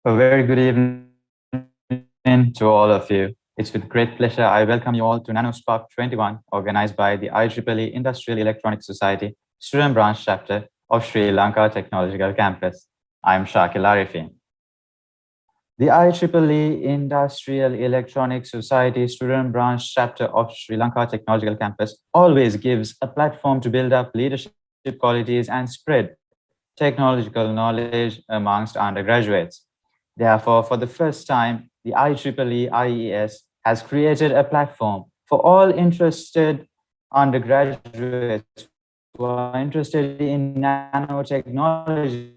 A very good evening to all of you. It's with great pleasure I welcome you all to NanoSpark'21, organized by the IEEE Industrial Electronics Society Student Branch Chapter of Sri Lanka Technological Campus. I'm ᴍᴜ. The IEEE Industrial Electronics Society Student Branch Chapter of Sri Lanka Technological Campus always gives a platform to build up leadership qualities and spread technological knowledge amongst undergraduates. Therefore, for the first time, the IEEE IES has created a platform for all interested undergraduates who are interested in nanotechnology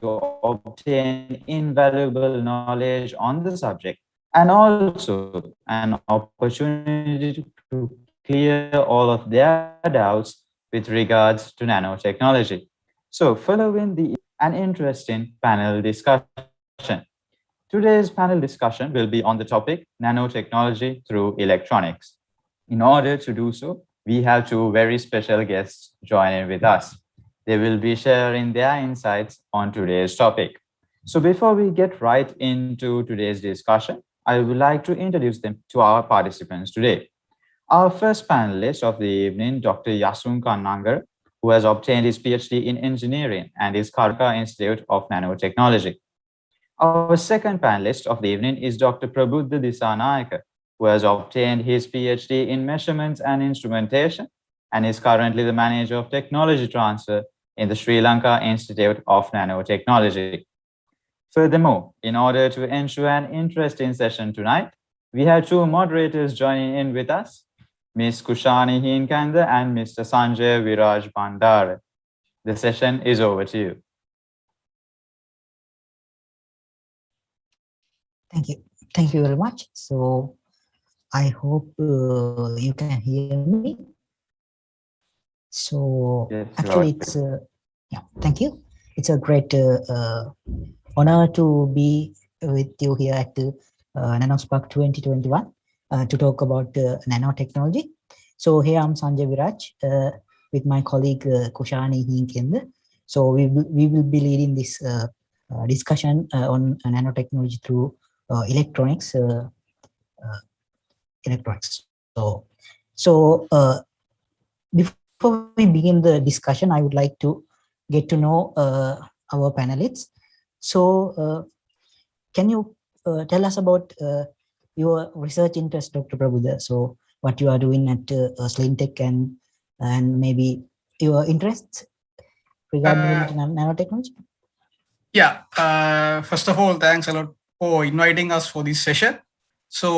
to obtain invaluable knowledge on the subject, and also an opportunity to clear all of their doubts with regards to nanotechnology. So, following an interesting panel discussion. Today's panel discussion will be on the topic nanotechnology through electronics. In order to do so, we have two very special guests joining with us. They will be sharing their insights on today's topic. So before we get right into today's discussion, I would like to introduce them to our participants today. Our first panelist of the evening, Dr. Yasun Kannangar, who has obtained his PhD in engineering and is Karka Institute of Nanotechnology. Our second panelist of the evening is Dr. ᴑᴜ Dīsānayaka, who has obtained his PhD in measurements and instrumentation and is currently the manager of technology transfer in the Sri Lanka Institute of Nanotechnology. Furthermore, in order to ensure an interesting session tonight, we have two moderators joining in with us, Ms. Kushani Heenkanda and Mr. Sanjay Viraj Bandara. The session is over to you. Thank you. Thank you very much. So I hope you can hear me. So yes, actually it's, yeah, thank you. It's a great honor to be with you here at the NanoSpark 2021 to talk about nanotechnology. So here I'm Sanjay Viraj with my colleague Kushani Heenkanda. So we will be leading this discussion on nanotechnology through electronics. So before we begin the discussion, I would like to get to know our panelists. So can you tell us about your research interest, Dr. ᴑᴜ? So what you are doing at Slimtech and maybe your interests regarding nanotechnology? Yeah, first of all, thanks a lot for inviting us for this session. So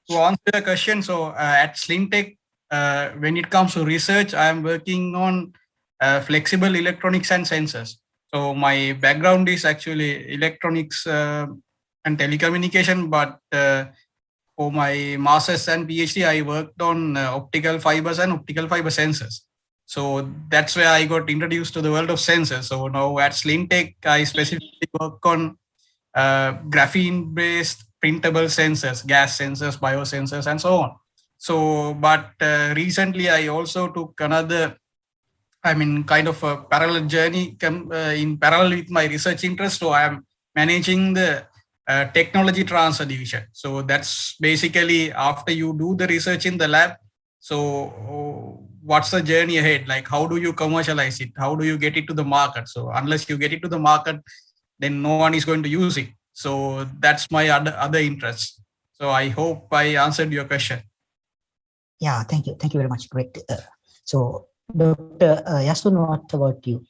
to answer the question, so at Slimtech, when it comes to research, I am working on flexible electronics and sensors. So my background is actually electronics and telecommunication, but for my master's and PhD, I worked on optical fibers and optical fiber sensors. So that's where I got introduced to the world of sensors. So now at Slimtech, I specifically work on graphene-based printable sensors, gas sensors, biosensors, and so on. So, but recently I also took another, kind of a parallel journey in parallel with my research interest. So I am managing the technology transfer division. So that's basically after you do the research in the lab. So what's the journey ahead? Like, how do you commercialize it? How do you get it to the market? So unless you get it to the market, then no one is going to use it. So that's my other interest. So I hope I answered your question. Yeah, thank you. Thank you very much. Great. So Dr. Yasun, what about you?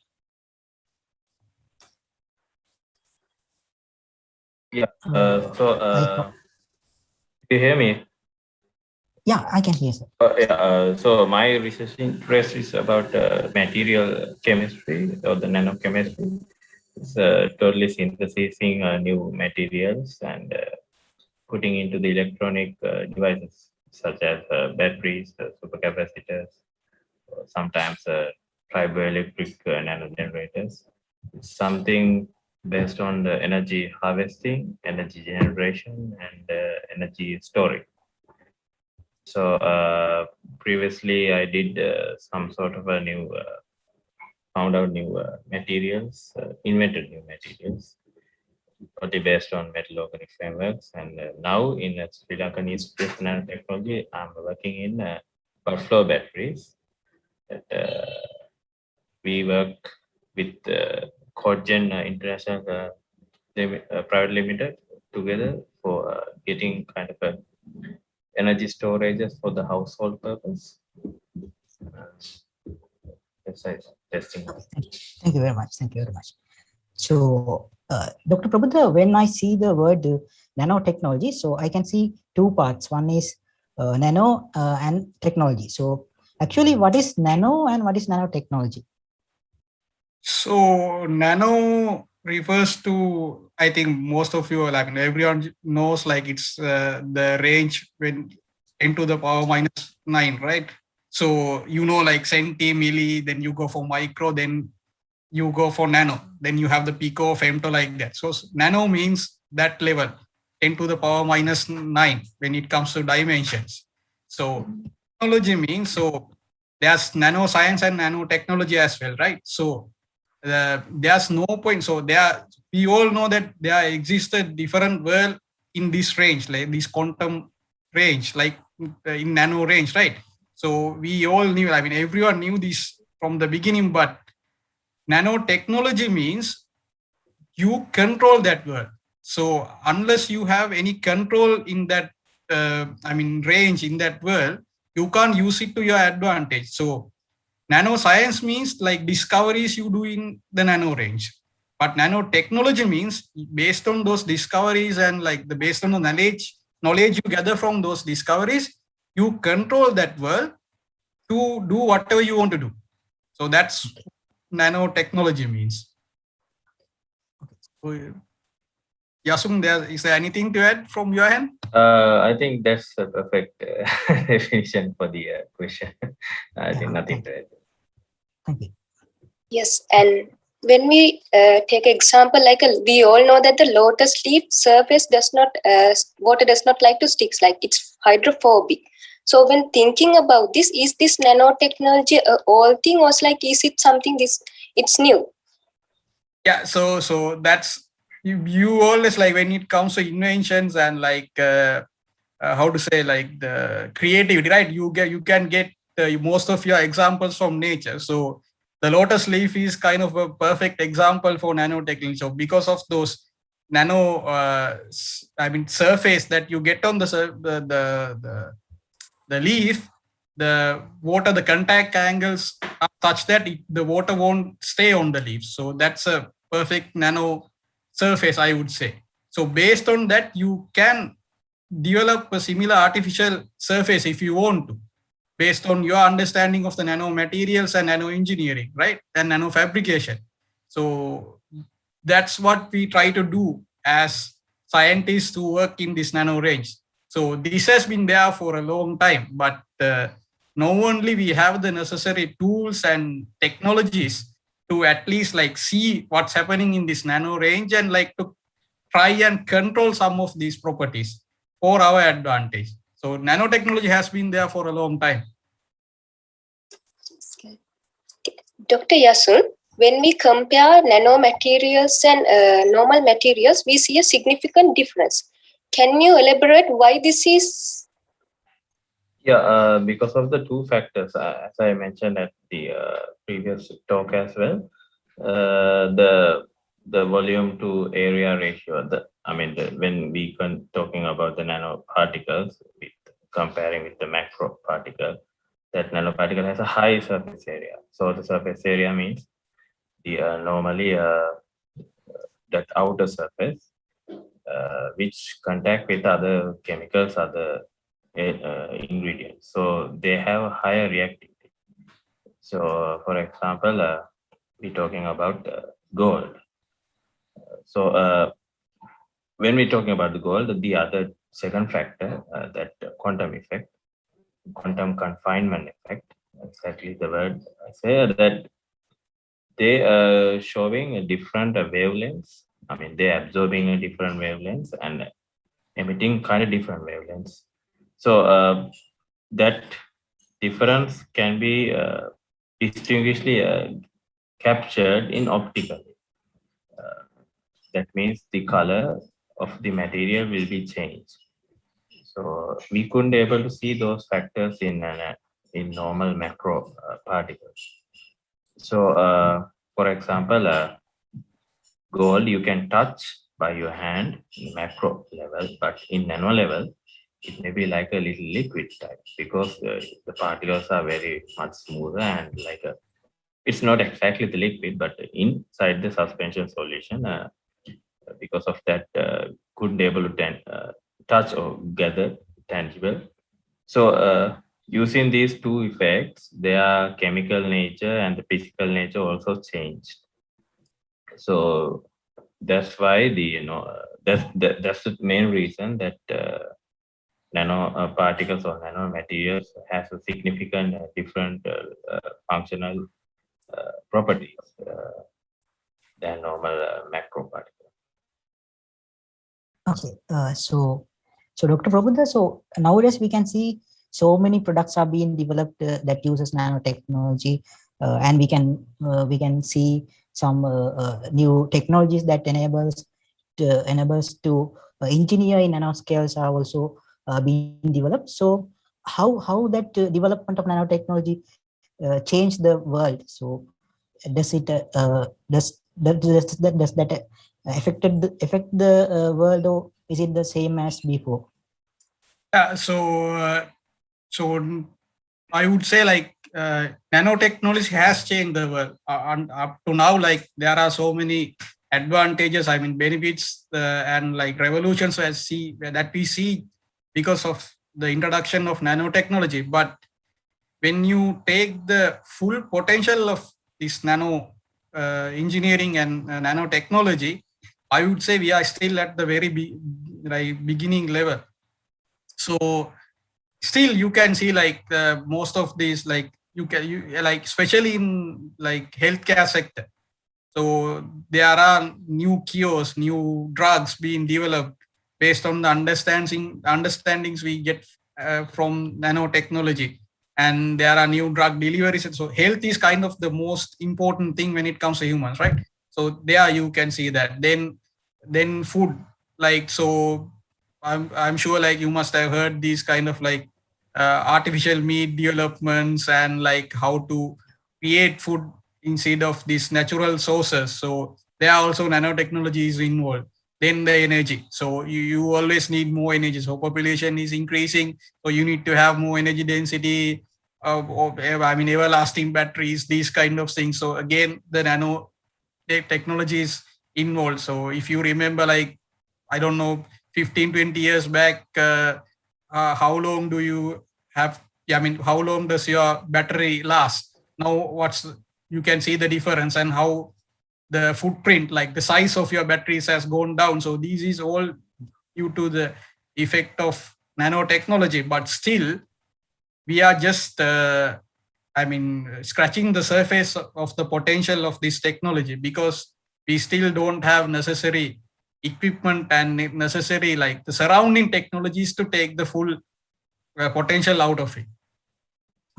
Yeah, do you hear me? Yeah, I can hear you. So my research interest is about material chemistry or the nanochemistry. It's totally synthesizing new materials and putting into the electronic devices such as batteries, supercapacitors, sometimes triboelectric nanogenerators. It's something based on the energy harvesting, energy generation, and energy storage. So previously I did some sort of a found out new materials, invented new materials. totally based on metal organic frameworks. And now in Sri Lankan Institute of Nanotechnology, I'm working in flow batteries. That, we work with ᴘᴜᴜ International Private Limited together for getting kind of a energy storages for the household purpose. Testing. Thank you very much. Thank you very much. So, Dr. Prabhuda, when I see the word nanotechnology, so I can see two parts. One is nano and technology. So, actually, what is nano and what is nanotechnology? So, nano refers to, I think most of you, like everyone knows, like it's the range when 10 to the power minus 9, right? So, you know, like centi, milli, then you go for micro, then you go for nano, then you have the pico, femto, like that. So, nano means that level, 10 to the power minus 9 when it comes to dimensions. So, technology means, so there's nanoscience and nanotechnology as well, right? So, there's no point. So we all know that there exists a different world in this range, like this quantum range, like in nano range, right? So we all knew, I mean, everyone knew this from the beginning, but nanotechnology means you control that world. So unless you have any control in that, range in that world, you can't use it to your advantage. So nanoscience means like discoveries you do in the nano range, but nanotechnology means based on those discoveries and like based on the knowledge you gather from those discoveries, you control that world to do whatever you want to do. So that's nanotechnology means. ᴍᴜ, is there anything to add from your end? I think that's a perfect definition for the question. I think nothing to add. Thank you. Yes, and when we take example, like we all know that the lotus leaf surface does not, water does not like to stick, like it's hydrophobic. So when thinking about this, is this nanotechnology a old thing, or like is it something it's new? Yeah, so that's you always, like when it comes to inventions and like how to say, like the creativity, right? You can get most of your examples from nature. So the lotus leaf is kind of a perfect example for nanotechnology. So because of those nano, surface that you get on the leaf, the water, the contact angles are such that the water won't stay on the leaf. So that's a perfect nano surface, I would say. So based on that, you can develop a similar artificial surface if you want to, based on your understanding of the nanomaterials and nanoengineering, right? And nanofabrication. So that's what we try to do as scientists who work in this nano range. So this has been there for a long time, but now only we have the necessary tools and technologies to at least like see what's happening in this nano range and like to try and control some of these properties for our advantage. So nanotechnology has been there for a long time. Dr. Yasun, when we compare nanomaterials and normal materials, we see a significant difference. Can you elaborate why this is? Yeah, because of the two factors, as I mentioned at the previous talk as well, the volume to area ratio. When we talking about the nanoparticles, comparing with the macro particle, that nanoparticle has a high surface area. So the surface area means the normally that outer surface, which contact with other chemicals, other ingredients. So they have a higher reactivity. So for example, we're talking about gold. So when we're talking about the gold, the other second factor, that quantum effect, quantum confinement effect, exactly the word I say, that they are showing a different wavelengths. They're absorbing a different wavelengths and emitting kind of different wavelengths. So that difference can be distinguishedly captured in optically. that means the color of the material will be changed. So we couldn't able to see those factors in normal macro particles. So for example, gold you can touch by your hand in macro level, but in nano level, it may be like a little liquid type because the particles are very much smoother and like it's not exactly the liquid, but inside the suspension solution, because of that, couldn't able to touch or gather tangible. So using these two effects, their chemical nature and the physical nature also changed. So that's why that's the main reason that nano particles or nanomaterials has a significant different functional properties than normal macro particles. Okay, so Dr. Prabhuda, so nowadays we can see so many products are being developed that uses nanotechnology, and we can see some new technologies that enables to engineer in nanoscales are also being developed. So how that development of nanotechnology change the world? So does it does that affect the world, or is it the same as before? Yeah, so I would say like nanotechnology has changed the world, and up to now, like there are so many advantages, I mean benefits and like revolutions that we see because of the introduction of nanotechnology. But when you take the full potential of this nano engineering and nanotechnology, I would say we are still at the very beginning level. So still you can see like most of these, like you like especially in like healthcare sector. So there are new cures, new drugs being developed based on the understandings we get from nanotechnology, and there are new drug deliveries. So health is kind of the most important thing when it comes to humans, right? So there you can see that. Then food, like, so I'm sure like you must have heard these kind of like artificial meat developments and like how to create food instead of these natural sources. So there are also nanotechnologies involved. Then the energy. So you always need more energy. So population is increasing. So you need to have more energy density, I mean, everlasting batteries, these kind of things. So again, the nano technology is involved. So if you remember, like, I don't know, 15, 20 years back, how long do you have, I mean, how long does your battery last? Now you can see the difference and how the footprint, like the size of your batteries has gone down. So this is all due to the effect of nanotechnology, but still we are just, I mean, scratching the surface of the potential of this technology, because we still don't have necessary equipment and necessary like the surrounding technologies to take the full potential out of it.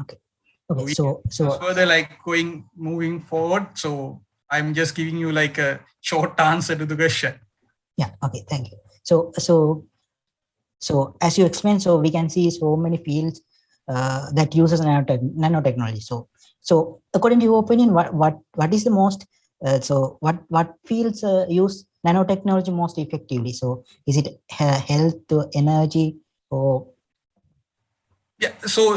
Okay, so further like moving forward. So I'm just giving you like a short answer to the question. Yeah. Okay. Thank you. So as you explained, so we can see so many fields that uses nanotechnology. So according to your opinion, what is the most what fields use nanotechnology most effectively? So is it health, energy, or? Yeah, so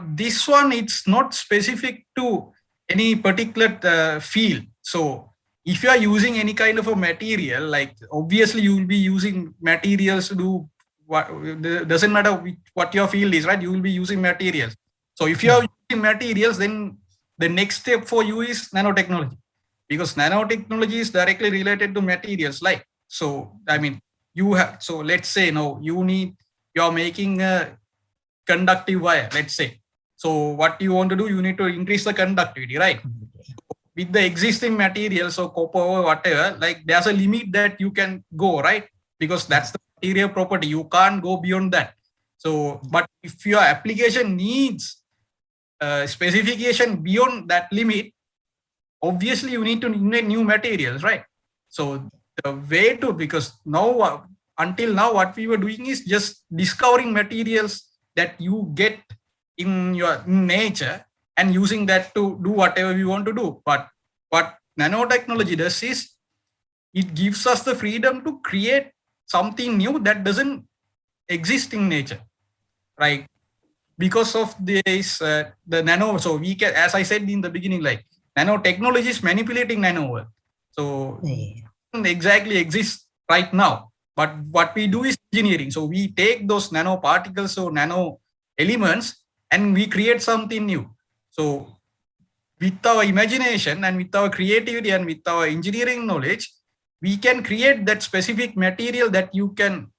this one, it's not specific to any particular field. So if you are using any kind of a material, like obviously you will be using materials to do what, doesn't matter what your field is, right? You will be using materials. So if you are using materials, then the next step for you is nanotechnology, because nanotechnology is directly related to materials. Like, so I mean, so let's say now you're making a conductive wire, let's say. So what you want to do, you need to increase the conductivity, right? With the existing materials, so copper or whatever, like there's a limit that you can go, right? Because that's the material property. You can't go beyond that. So, but if your application needs specification beyond that limit, obviously you need to invent new materials, right? So the way to, because now, until now, what we were doing is just discovering materials that you get in your nature and using that to do whatever we want to do. But what nanotechnology does is it gives us the freedom to create something new that doesn't exist in nature, right? Because of this, the nano, so we can, as I said in the beginning, like nanotechnology is manipulating nano world. So it doesn't exactly exist right now. But what we do is engineering. So we take those nanoparticles or nano elements and we create something new. So with our imagination and with our creativity and with our engineering knowledge, we can create that specific material that you can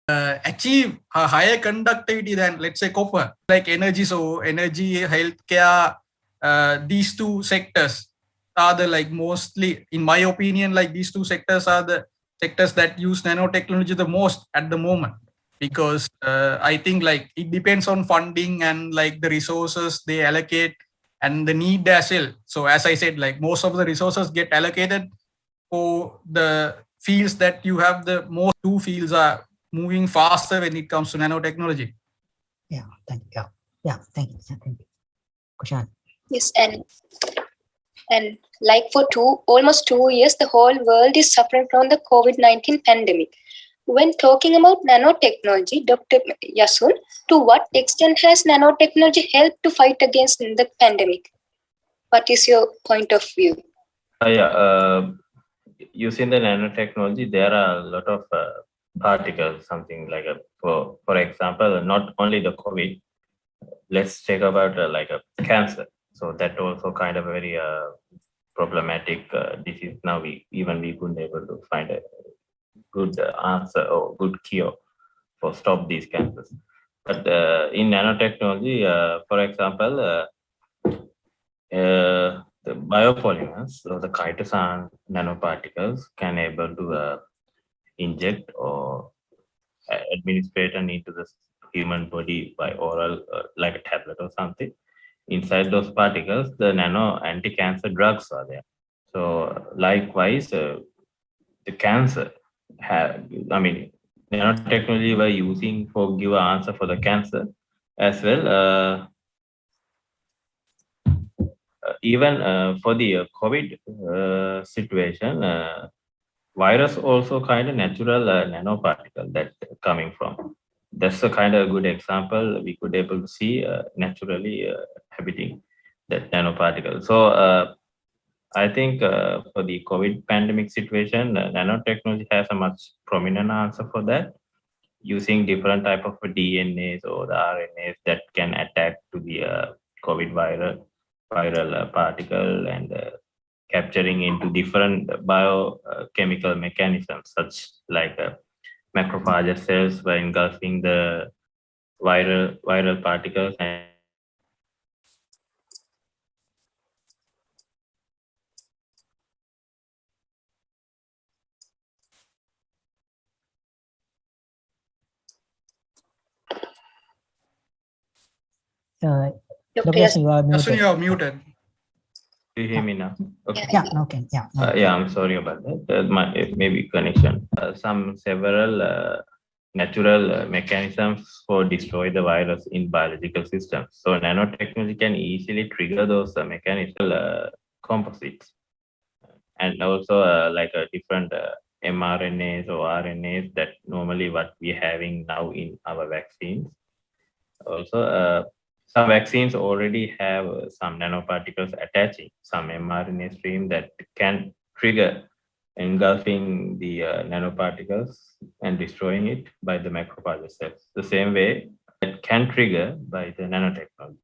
achieve a higher conductivity than, let's say, copper, like energy. So energy, healthcare, these two sectors are the, like, mostly, in my opinion, like these two sectors are the sectors that use nanotechnology the most at the moment, because I think like it depends on funding and like the resources they allocate and the need as well. So as I said, like most of the resources get allocated for the fields that you have the most. Two fields are moving faster when it comes to nanotechnology. Yeah, thank you. Yeah, thank you. Thank you. Kushan. Yes, and like for almost 2 years, the whole world is suffering from the COVID-19 pandemic. When talking about nanotechnology, Dr. Yasun, to what extent has nanotechnology helped to fight against the pandemic? What is your point of view? Using the nanotechnology, there are a lot of particles, something like for example, not only the COVID. Let's take about like a cancer. So that also kind of very problematic disease. Now we couldn't able to find a good answer or good cure for stop these cancers. But in nanotechnology, for example, the biopolymers, so the chitosan nanoparticles can able to inject or administrate into the human body by oral, like a tablet or something. Inside those particles, the nano anti-cancer drugs are there. So likewise, the cancer nanotechnology we're using for give an answer for the cancer as well. Even for the COVID situation, virus also kind of natural nanoparticle that coming from. That's a kind of good example we could able to see naturally habiting that nanoparticle. So I think for the COVID pandemic situation, nanotechnology has a much prominent answer for that, using different type of DNAs or the RNAs that can attack to the COVID viral particle and capturing into different biochemical mechanisms, such like macrophage cells by engulfing the viral particles and Dr. Yasun, you are muted. Yasun, you are muted. do you hear me now? Okay. Yeah, okay. Yeah. Yeah, I'm sorry about that. It may be connection. Several natural mechanisms for destroy the virus in biological systems. So nanotechnology can easily trigger those mechanical composites, and also like a different mRNAs or RNAs that normally what we're having now in our vaccines. Also, some vaccines already have some nanoparticles attaching some mRNA stream that can trigger engulfing the nanoparticles and destroying it by the macrophage cells. The same way it can trigger by the nanotechnology.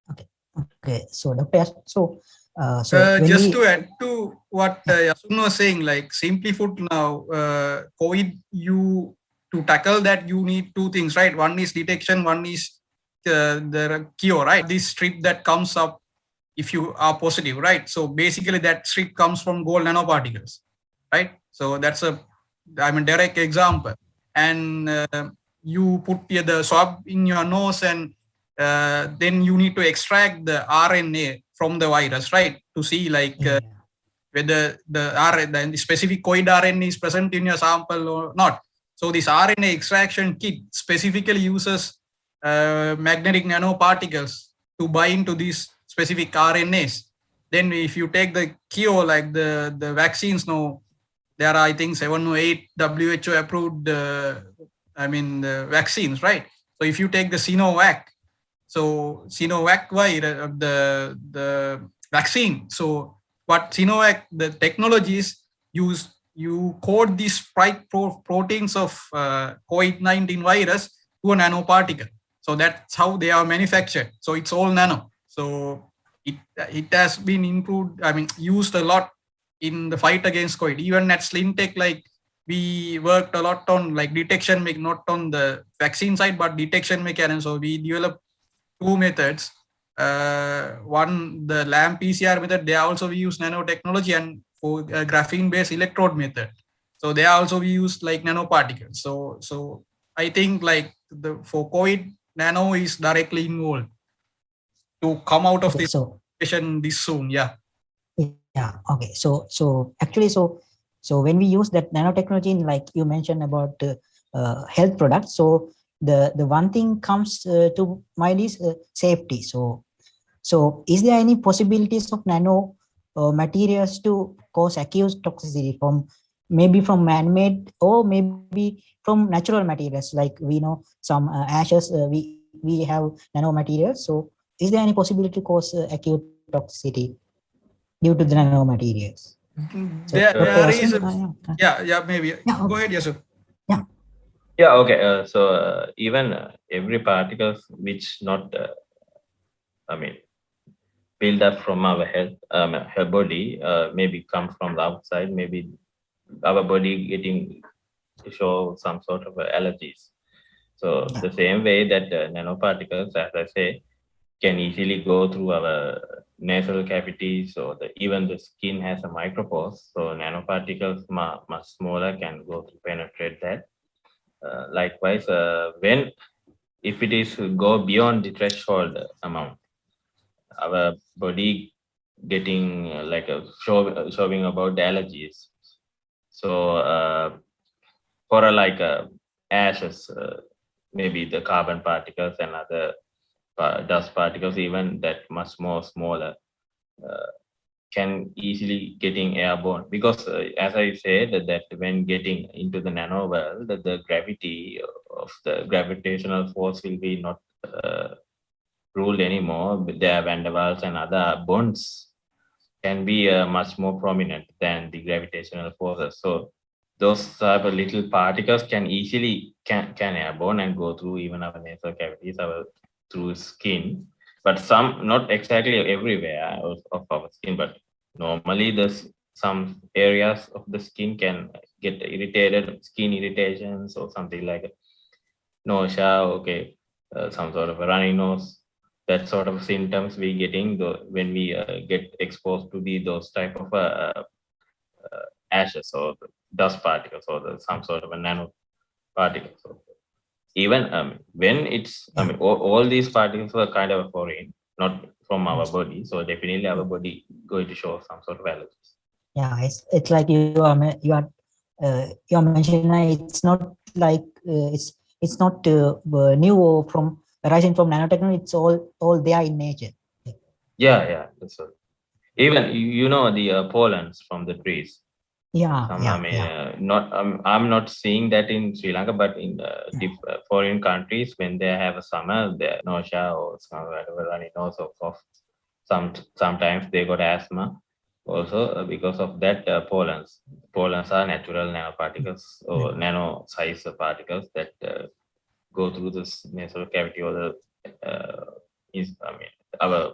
Okay. So Dr. Yasun, Just to add to what Yasun was saying, like simply put now, COVID, to tackle that, you need two things, right? One is detection, one is the cure, right? This strip that comes up if you are positive, right? So basically that strip comes from gold nanoparticles, right? So that's a direct example. And you put the swab in your nose and then you need to extract the RNA from the virus, right? To see like whether the specific coid RNA is present in your sample or not. So this RNA extraction kit specifically uses magnetic nanoparticles to bind to these specific RNAs. Then if you take the cure, like the vaccines now, there are, I think, 7 or 8 WHO approved, the vaccines, right? So if you take the Sinovac, so Sinovac the vaccine. So what Sinovac, the technologies use, you code these spike proteins of COVID-19 virus to a nanoparticle. So that's how they are manufactured. So it's all nano. So it has been improved, used a lot in the fight against COVID. Even at SlimTech, like we worked a lot on like detection, not on the vaccine side, but detection mechanism. So we developed 2 methods. One, the LAMP PCR method, they also we use nanotechnology, and for graphene-based electrode method. So they also we use like nanoparticles. So I think like for COVID, nano is directly involved to come out of this situation this soon. Yeah. Okay. So actually, so when we use that nanotechnology, in, like you mentioned about health products, so the one thing comes to mind is safety. So is there any possibilities of nano materials to cause acute toxicity maybe from man-made or maybe from natural materials? Like we know some ashes, we have nanomaterials. So is there any possibility to cause acute toxicity due to the nanomaterials? There is, maybe. Yeah, okay. Go ahead, Yasu. Yeah, okay. So even every particles which not, build up from our health body, maybe come from the outside, maybe our body getting to show some sort of allergies. So the same way that nanoparticles, as I say, can easily go through our nasal cavities, or even the skin has a micropores. So nanoparticles much smaller can go to penetrate that. Likewise, if it is go beyond the threshold amount, our body getting showing about the allergies. So for ashes, maybe the carbon particles and other dust particles, even that much more smaller, can easily getting airborne, because as I said, that when getting into the nano world, the gravity of the gravitational force will be not ruled anymore. Their van der Waals and other bonds can be much more prominent than the gravitational forces. So those type of little particles can easily can airborne and go through even our nasal cavities, through skin. But some, not exactly everywhere of our skin, but normally some areas of the skin can get irritated, skin irritations or something like nausea, some sort of a runny nose. That sort of symptoms we getting when we get exposed to those type of ashes or dust particles or some sort of a nanoparticles. So even when it's, all these particles are kind of foreign, not from our body. So definitely our body going to show some sort of allergies. Yeah, it's like you are mentioning. It's not like it's not new or from arising from nanotechnology. It's all there in nature. Yeah, that's all. Even the pollens from the trees. I'm not seeing that in Sri Lanka, but in foreign countries, when they have a summer, they nausea or runny nose or cough. Sometimes they got asthma also because of that pollens. Pollens are natural nanoparticles or nano size particles that go through this nasal cavity or our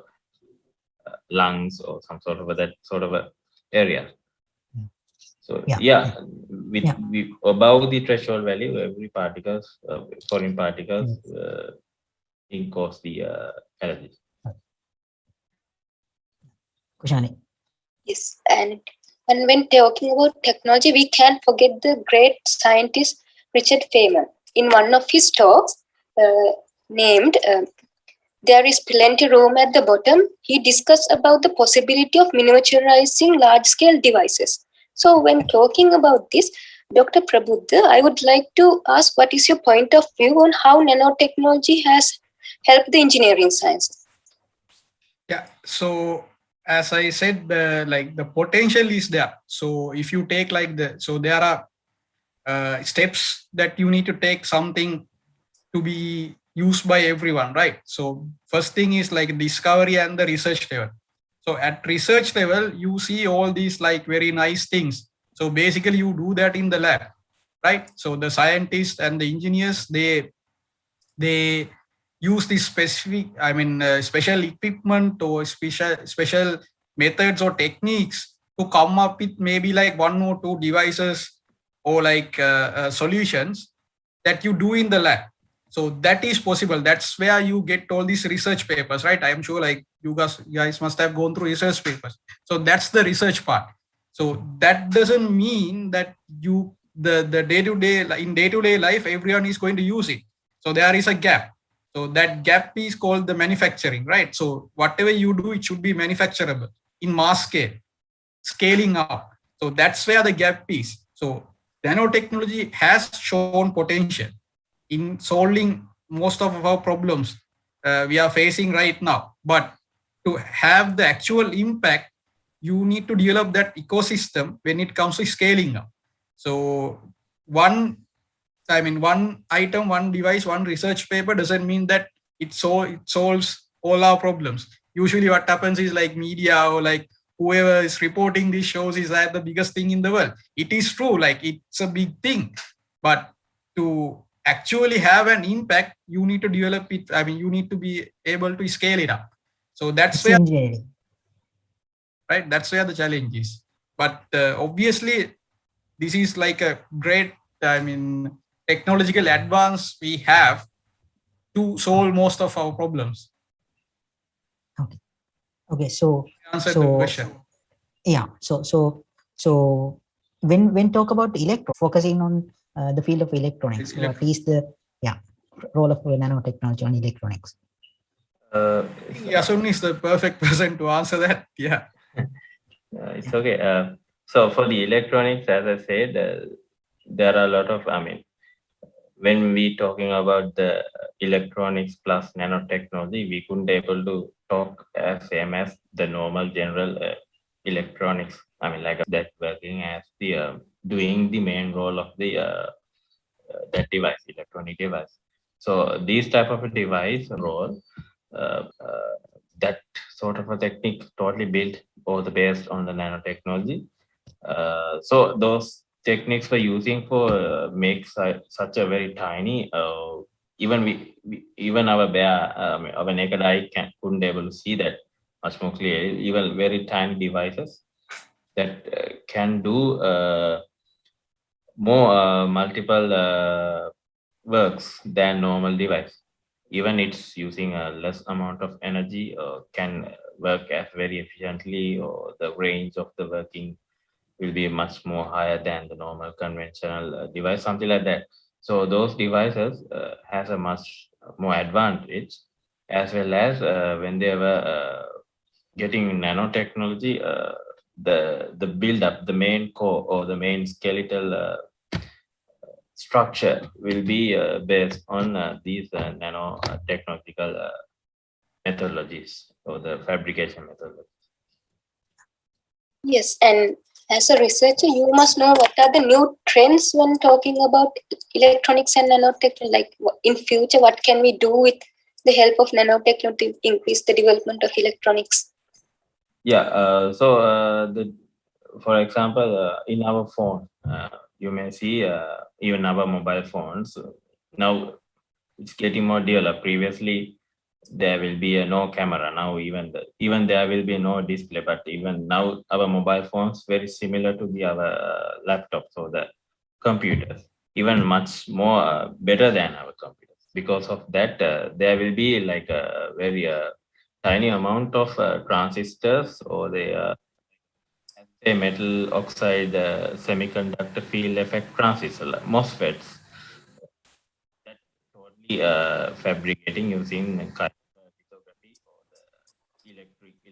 lungs or some sort of that sort of a area. So with above the threshold value, every particles, foreign particles, can cause the allergies. Kushani. Yes, and when talking about technology, we can't forget the great scientist Richard Feynman. In one of his talks named there is plenty room at the bottom. He discussed about the possibility of miniaturizing large-scale devices. So when talking about this, Dr. Prabuddha, I would like to ask, what is your point of view on how nanotechnology has helped the engineering science? Yeah, so as I said, like the potential is there. So if you take like so there are steps that you need to take something to be used by everyone, right? So first thing is like discovery and the research level. So at research level, you see all these like very nice things. So basically you do that in the lab, right? So the scientists and the engineers, they use this specific, special equipment or special methods or techniques to come up with maybe like 1 or 2 devices or like solutions that you do in the lab. So that is possible. That's where you get all these research papers, right? I'm sure like you guys must have gone through research papers. So that's the research part. So that doesn't mean that the day-to-day life, everyone is going to use it. So there is a gap. So that gap is called the manufacturing, right? So whatever you do, it should be manufacturable in mass scale, scaling up. So that's where the gap is. So nanotechnology has shown potential in solving most of our problems we are facing right now. But to have the actual impact, you need to develop that ecosystem when it comes to scaling up. So one item, one device, one research paper doesn't mean that it solves all our problems. Usually what happens is like media or like whoever is reporting these shows is that the biggest thing in the world. It is true, like it's a big thing, but to actually have an impact, you need to develop it. You need to be able to scale it up. So that's where, right? That's where the challenge is. But obviously, this is like a great, technological advance we have to solve most of our problems. Okay. So answer the question. Yeah. So when talk about focusing on the field of electronics, what is the role of nanotechnology on electronics? ᴍᴜ is the perfect person to answer that. Yeah. It's okay. So for the electronics, as I said, there are a lot of, when we talking about the electronics plus nanotechnology, we couldn't able to talk as same as the normal general electronics. Like that working as the doing the main role of the that device, electronic device. So these type of a device role, that sort of a technique totally built or the based on the nanotechnology. So those techniques we're using for make such a very tiny, even our naked eye couldn't able to see that much more clearly. Even very tiny devices that can do more multiple works than normal device. Even it's using a less amount of energy, can work as very efficiently, or the range of the working will be much more higher than the normal conventional device, something like that. So those devices has a much more advantage, as well as when they were getting nanotechnology, the build up, the main core or the main skeletal structure will be based on these nanotechnological methodologies or the fabrication methodologies. Yes, and as a researcher, you must know what are the new trends when talking about electronics and nanotechnology. Like in future, what can we do with the help of nanotechnology to increase the development of electronics? Yeah, for example, in our phone, you may see even our mobile phones, now it's getting more developed. Previously, there will be no camera. Now even there will be no display, but even now our mobile phones very similar to our laptops or the computers, even much more better than our computers. Because of that, there will be like a very tiny amount of transistors or the metal oxide semiconductor field effect transistor, like MOSFETs, that totally fabricating using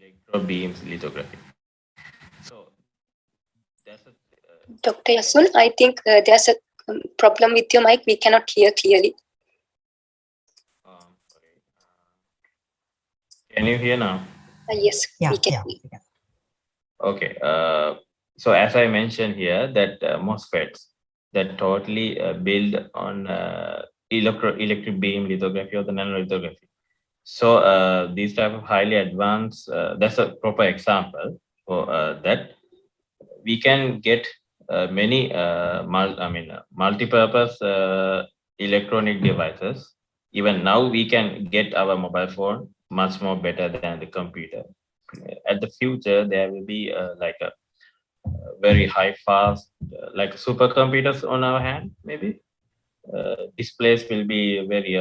electron beams lithography. So that's a Dr. Yasun, I think there's a problem with your mic. We cannot hear clearly. sorry. Can you hear now? Yes, Yeah, we can. yeah. Hear. Okay. So as I mentioned here, that MOSFETs that totally build on electric beam lithography or the nanolithography. So these type of highly advanced, that's a proper example for that. We can get many multi-purpose electronic devices. Even now, we can get our mobile phone much more better than the computer. At the future, there will be like a very high fast, like supercomputers on our hand, maybe. Displays will be very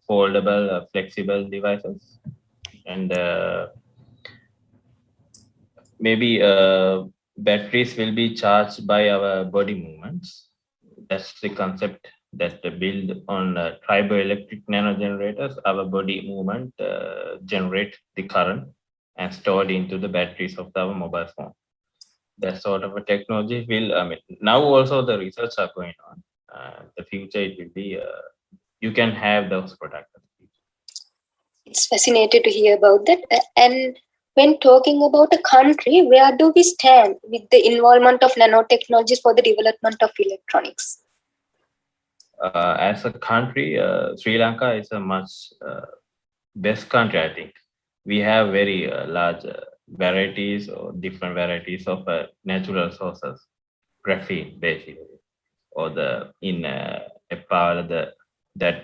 foldable, flexible devices. And maybe batteries will be charged by our body movements. That's the concept that build on triboelectric nanogenerators. Our body movement generate the current and stored into the batteries of our mobile phone. That sort of a technology will, now also the research are going on. The future, it will be, you can have those products. It's fascinating to hear about that. And when talking about a country, where do we stand with the involvement of nanotechnologies for the development of electronics? As a country, Sri Lanka is a much best country, I think. We have very large varieties or different varieties of natural sources, graphene basically, or the in ᴑᴜ that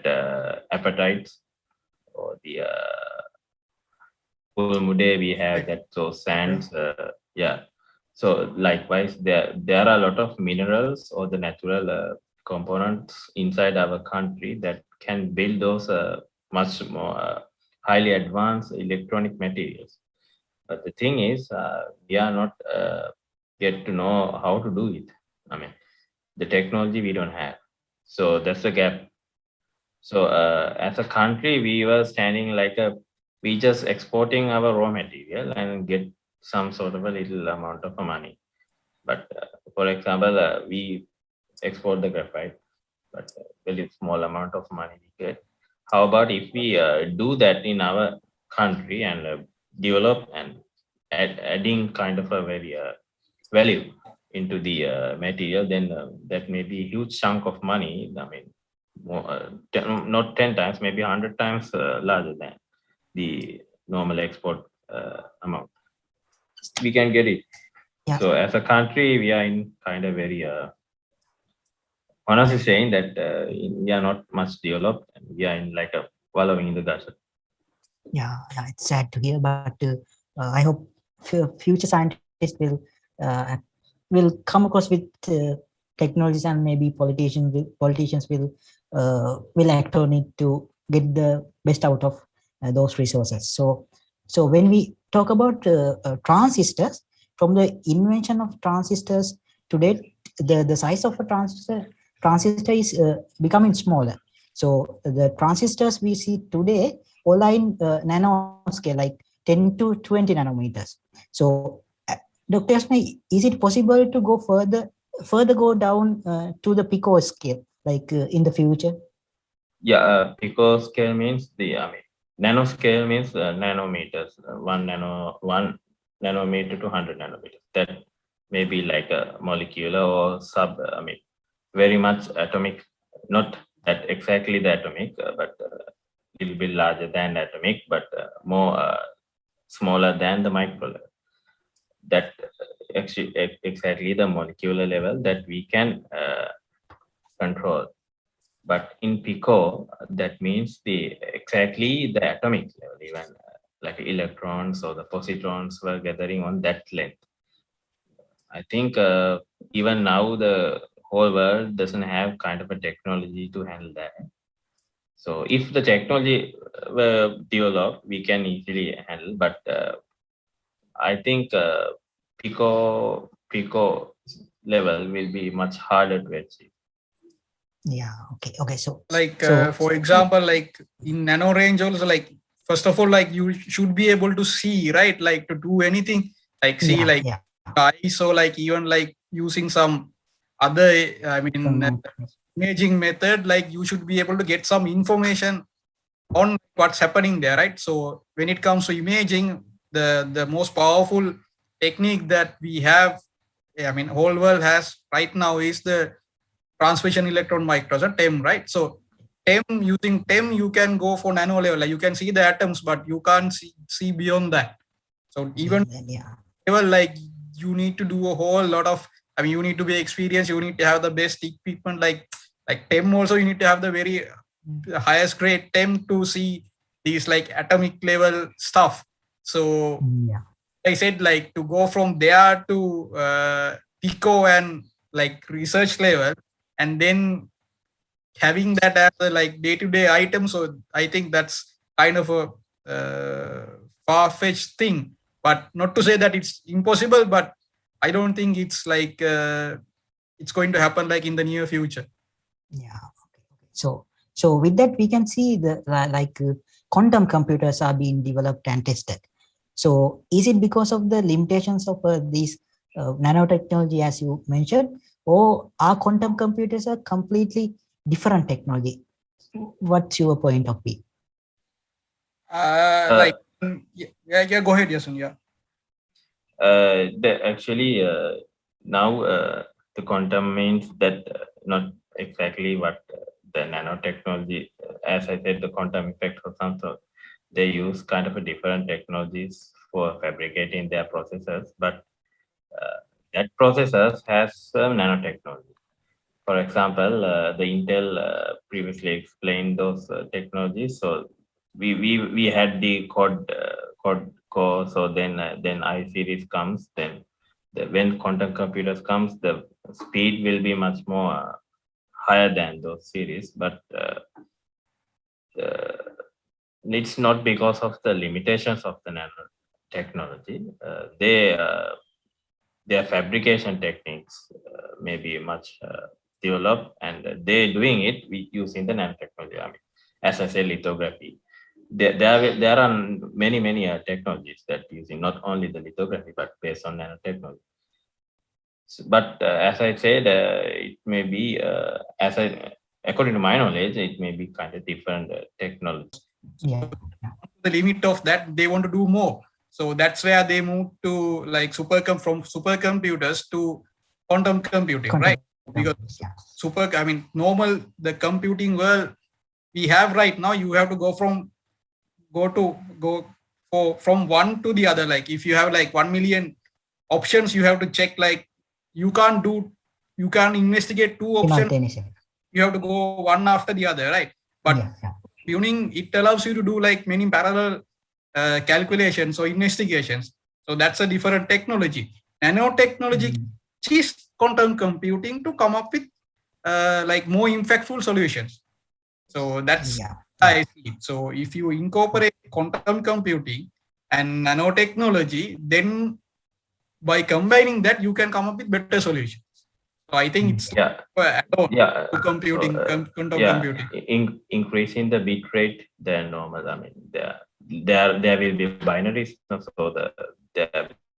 appetites, or the Pulmude, we have that, so sands, yeah. So likewise, there are a lot of minerals or the natural components inside our country that can build those much more highly advanced electronic materials. But the thing is, we are not yet to know how to do it. I mean, the technology we don't have. So that's a gap. So as a country, we were standing like we just exporting our raw material and get some sort of a little amount of money. But for example, we export the graphite, but very small amount of money we get. How about if we do that in our country and develop and adding kind of a very value into the material, then that may be a huge chunk of money. I mean, more, not 10 times, maybe 100 times larger than the normal export amount. We can get it. Yeah. So as a country, we are in kind of very honestly saying that we are not much developed, and we are in like a wallowing in the gutter. Yeah, it's sad to hear, but I hope future scientists will come across with technologies, and maybe politicians will act on it to get the best out of those resources. So when we talk about transistors, from the invention of transistors today, the size of a transistor is becoming smaller. So the transistors we see today all are in nanoscale, like 10 to 20 nanometers. So Dr. Yasna, is it possible to go further go down to the pico scale, like in the future? Yeah, pico scale means nanoscale means nanometers, 1 nanometer to 100 nanometers. That may be like a molecular or very much atomic, not that exactly the atomic, but a little bit larger than atomic, but more smaller than the micro level. That actually exactly the molecular level that we can control. But in pico, that means exactly the atomic level, even like electrons or the positrons were gathering on that length. I think even now the whole world doesn't have kind of a technology to handle that. So if the technology were developed, we can easily handle. But I think pico level will be much harder to achieve. Yeah. Okay. So like for example, like in nano range also, like first of all, like you should be able to see, right? Like to do anything, like see, I saw like even like using some other, I mean, imaging method, like you should be able to get some information on what's happening there, right? So when it comes to imaging, the most powerful technique that we have, I mean, whole world has right now is the transmission electron microscope, TEM, right? So using TEM, you can go for nano level, like you can see the atoms, but you can't see beyond that. So even level, like you need to do a whole lot of, I mean, you need to be experienced, you need to have the best equipment, like TEM also, you need to have the very highest grade TEM to see these like atomic level stuff. So I said, like to go from there to pico and like research level, and then having that as a like day-to-day item. So I think that's kind of a far-fetched thing, but not to say that it's impossible, but I don't think it's like it's going to happen like in the near future. Yeah. Okay. So with that, we can see the quantum computers are being developed and tested. So is it because of the limitations of these nanotechnology, as you mentioned, or are quantum computers a completely different technology? What's your point of view? Go ahead, Yasun. Yeah. Actually, now the quantum means that not exactly what the nanotechnology, as I said, the quantum effect or something, they use kind of a different technologies for fabricating their processors, but that processors has some nanotechnology. For example, the Intel previously explained those technologies. So we had the quad core. So then I series comes. Then when quantum computers comes, the speed will be much more higher than those series. But it's not because of the limitations of the nanotechnology. Their fabrication techniques may be much developed, and they're doing it using the nanotechnology. I mean, as I said, lithography. There are many technologies that using not only the lithography but based on nanotechnology. But as I said, it may be according to my knowledge, it may be kind of different technology. Yeah. The limit of that, they want to do more. So that's where they moved to like from supercomputers to quantum computing, right? Because normal, the computing world we have right now, you have to go from one to the other. Like if you have like 1 million options, you have to check, like you can't investigate 2 options. You have to go one after the other, right? But tuning, it allows you to do like many parallel calculations or investigations. So that's a different technology. Nanotechnology is quantum computing to come up with like more impactful solutions. So that's I see it. So if you incorporate quantum computing and nanotechnology, then by combining that, you can come up with better solutions. So I think it's quantum computing. Increasing the bit rate than normal. I mean, there will be binaries, so the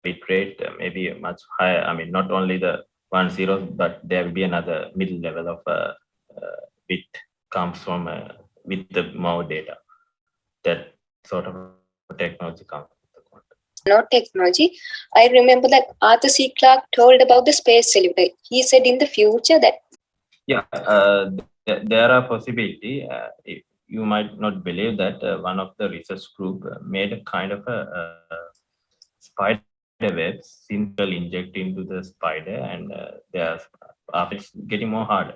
bit rate may be much higher. I mean, not only the 1 0, but there will be another middle level of bit comes from with the more data. That sort of technology comes. Nanotechnology. I remember that Arthur C. Clarke told about the space elevator. He said in the future that there are possibility. You might not believe that one of the research group made a kind of a spider web simple inject into the spider, and after it's getting more harder.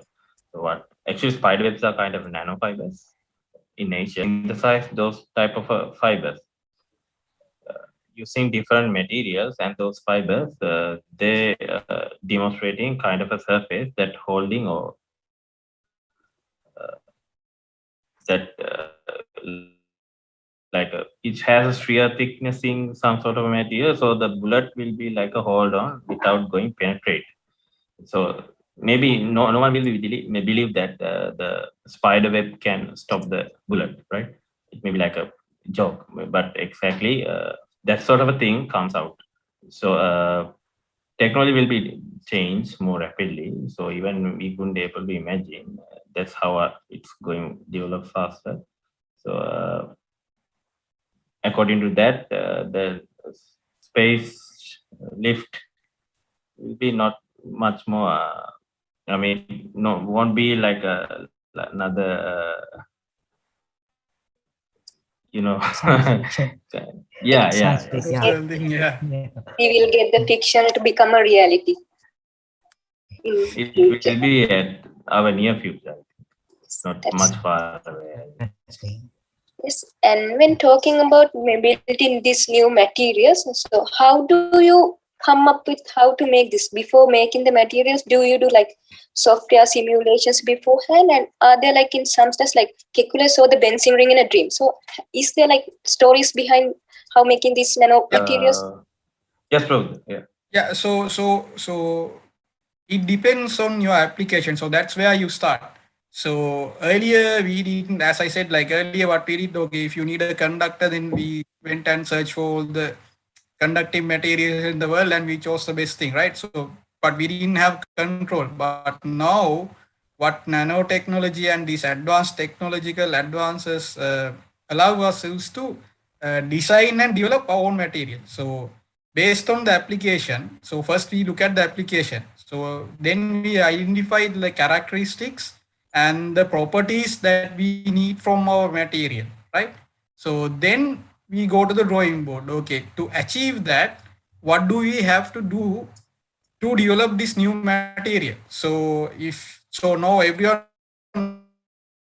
So what actually spider webs are kind of nanofibers in nature. Synthesize those type of fibers using different materials, and those fibers they demonstrating kind of a surface that holding or it has a shear thickness in some sort of material, so the bullet will be like a hold on without going penetrate. So maybe no one will believe that the spider web can stop the bullet, right? It may be like joke, but exactly that sort of a thing comes out. So technology will be changed more rapidly. So even we couldn't able to imagine that's how it's going to develop faster. So according to that, the space lift will be not much more. I mean, no, won't be like another. Yeah. Yeah. We will get the fiction to become a reality. It will be at our near future, not much far away. Yes, and when talking about building these new materials, so how do you come up with how to make this? Before making the materials, do you do like software simulations beforehand? And are there like in some steps like Kekule saw the benzene ring in a dream? So is there like stories behind how making these nano materials? Yes, bro. Yeah. Yeah. So it depends on your application. So that's where you start. So earlier we didn't, as I said, like earlier what we did, okay, if you need a conductor, then we went and searched for all the conductive materials in the world and we chose the best thing, right? So, but we didn't have control. But now what nanotechnology and these advanced technological advances allow us is to design and develop our own material. So based on the application, so first we look at the application. So then we identify the characteristics and the properties that we need from our material, right? So then we go to the drawing board. Okay, to achieve that, what do we have to do to develop this new material? So now everyone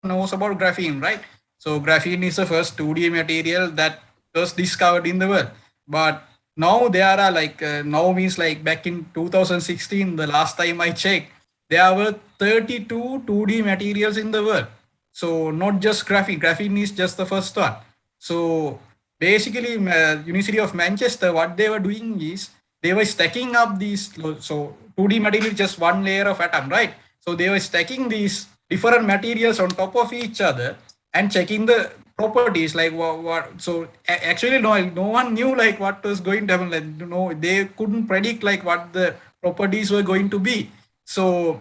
knows about graphene, right? So graphene is the first 2D material that was discovered in the world. But now there are now means like back in 2016, the last time I checked, there were 32 2D materials in the world. So not just graphene. Graphene is just the first one. So basically, University of Manchester, what they were doing is they were stacking up these. So 2D material is just one layer of atom, right? So they were stacking these different materials on top of each other and checking the properties, like what. So actually, no one knew like what was going to happen. Like, they couldn't predict like what the properties were going to be. So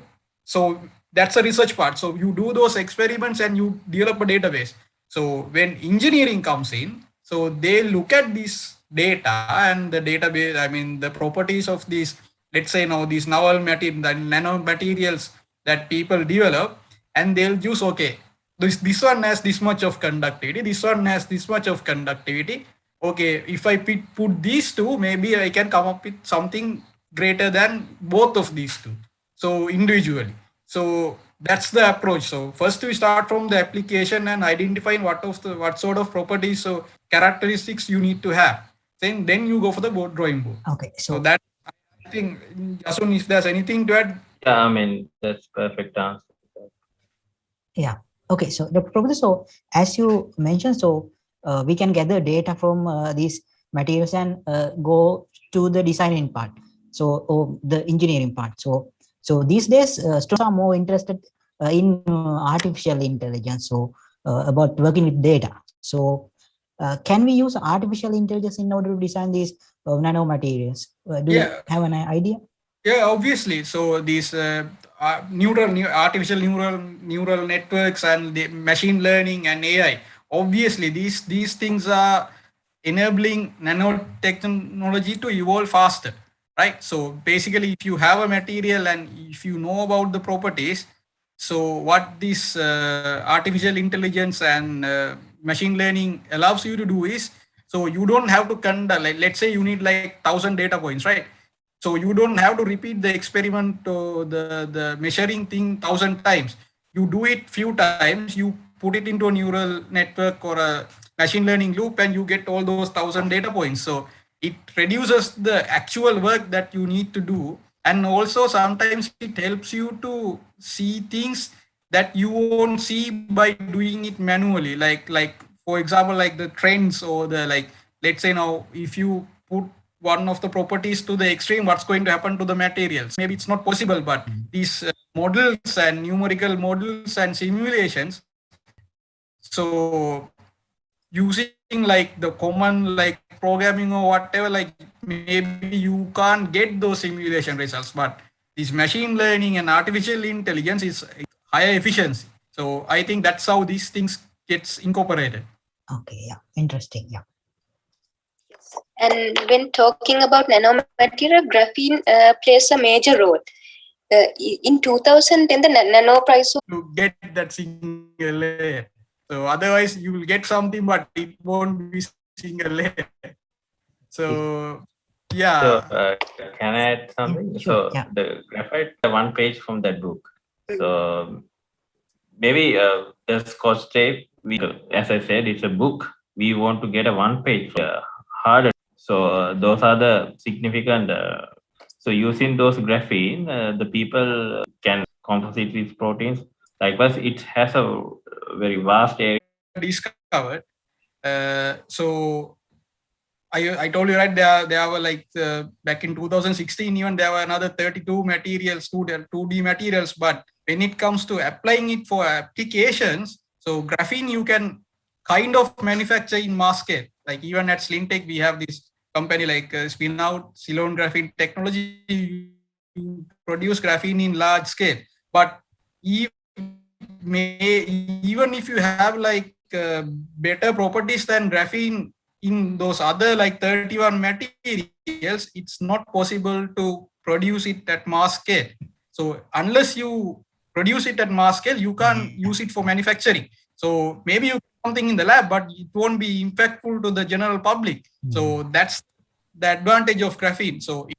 that's a research part. So you do those experiments and you develop a database. So when engineering comes in, so they look at this data and the database, I mean, the properties of these, let's say now these novel material, the nanomaterials that people develop, and they'll use, okay, this one has this much of conductivity, this one has this much of conductivity. Okay, if I put these two, maybe I can come up with something greater than both of these two. So individually. So that's the approach. So first we start from the application and identifying what sort of properties, so characteristics you need to have. Then you go for the drawing board. Okay. So that, I think, ᴍᴜ, if there's anything to add. Yeah, I mean, that's perfect answer. Yeah. Okay. So Dr. Prabhupada, so as you mentioned, so we can gather data from these materials and go to the designing part. So the engineering part. So these days, students are more interested in artificial intelligence. So about working with data. So can we use artificial intelligence in order to design these nanomaterials? Do you have an idea? Yeah, obviously. So these artificial neural networks and the machine learning and AI, obviously these things are enabling nanotechnology to evolve faster, right? So basically, if you have a material and if you know about the properties, so what this artificial intelligence and machine learning allows you to do is, so you don't have to conduct, like, let's say you need like 1,000 data points, right? So you don't have to repeat the experiment, the measuring thing 1,000 times. You do it few times, you put it into a neural network or a machine learning loop, and you get all those 1,000 data points. So it reduces the actual work that you need to do. And also sometimes it helps you to see things that you won't see by doing it manually. Like for example, like the trends or the, like, let's say now, if you put one of the properties to the extreme, what's going to happen to the materials? Maybe it's not possible, but these models and numerical models and simulations, so using like the common like programming or whatever, like maybe you can't get those simulation results, but this machine learning and artificial intelligence is higher efficiency. So I think that's how these things gets incorporated. Okay, yeah, interesting, yeah. And when talking about nanomaterial, graphene plays a major role. In 2010, the nano price to get that single layer. So otherwise you will get something, but it won't be single layer. So yeah. So can I add something? Yeah, sure, So yeah. the graphite, one page from that book. So maybe the Scotch tape, as I said, it's a book. We want to get a one page harder. So those are the significant. So using those graphene, the people can composite with proteins. Likewise, it has a very vast area. Discovered. So I told you, right, there were like back in 2016 even there were another 32 materials, 2D materials, but when it comes to applying it for applications, so graphene you can kind of manufacture in mass scale. Like even at Slintech we have this company like spin out Ceylon Graphene Technology, you produce graphene in large scale, but even if you have like better properties than graphene in those other like 31 materials, it's not possible to produce it at mass scale. So unless you produce it at mass scale, you can't use it for manufacturing. So maybe you do something in the lab, but it won't be impactful to the general public. So that's the advantage of graphene. So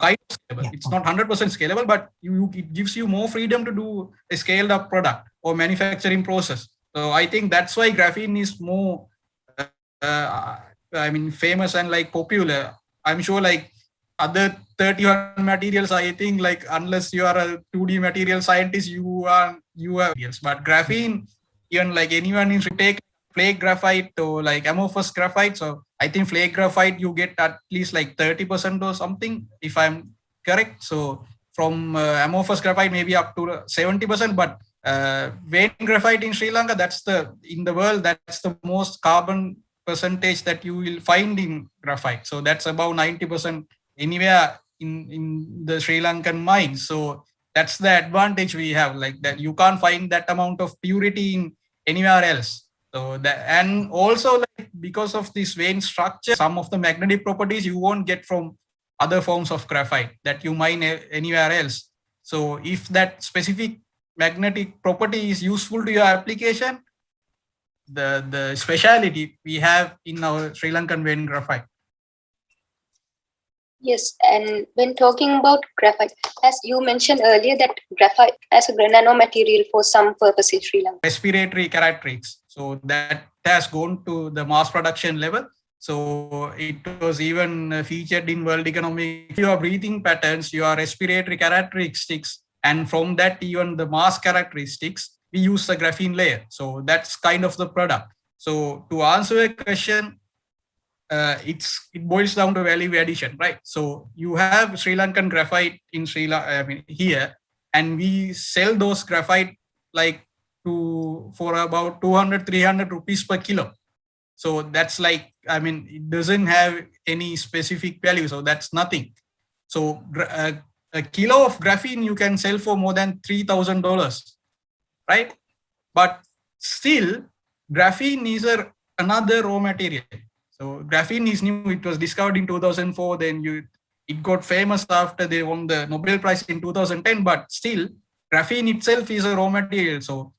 kind of scalable. Yeah. It's not 100% scalable, but it gives you more freedom to do a scaled up product or manufacturing process. So I think that's why graphene is more famous and like popular. I'm sure like other 31 materials, I think like unless you are a 2D material scientist, you are materials. But graphene, even like anyone is to take flake graphite or like amorphous graphite. So I think flake graphite you get at least like 30% or something, if I'm correct. So from amorphous graphite maybe up to 70%, but vein graphite in Sri Lanka, in the world that's the most carbon percentage that you will find in graphite. So that's about 90% anywhere in the Sri Lankan mines. So that's the advantage we have, like that you can't find that amount of purity in anywhere else. So that, and also like because of this vein structure, some of the magnetic properties you won't get from other forms of graphite that you mine anywhere else. So if that specific magnetic property is useful to your application, the speciality we have in our Sri Lankan vein graphite. Yes, and when talking about graphite, as you mentioned earlier, that graphite as a nanomaterial for some purpose in Sri Lanka. Respiratory characteristics. So that has gone to the mass production level. So it was even featured in World Economic. Your breathing patterns, your respiratory characteristics, and from that even the mass characteristics, we use the graphene layer. So that's kind of the product. So to answer a question, it boils down to value addition, right? So you have Sri Lankan graphite in here, and we sell those graphite like for about 200-300 rupees per kilo. So that's like, it doesn't have any specific value, so that's nothing. So a kilo of graphene you can sell for more than $3,000, right? But still, graphene is another raw material. So graphene is new. It was discovered in 2004. Then it got famous after they won the Nobel Prize in 2010. But still, graphene itself is a raw material. So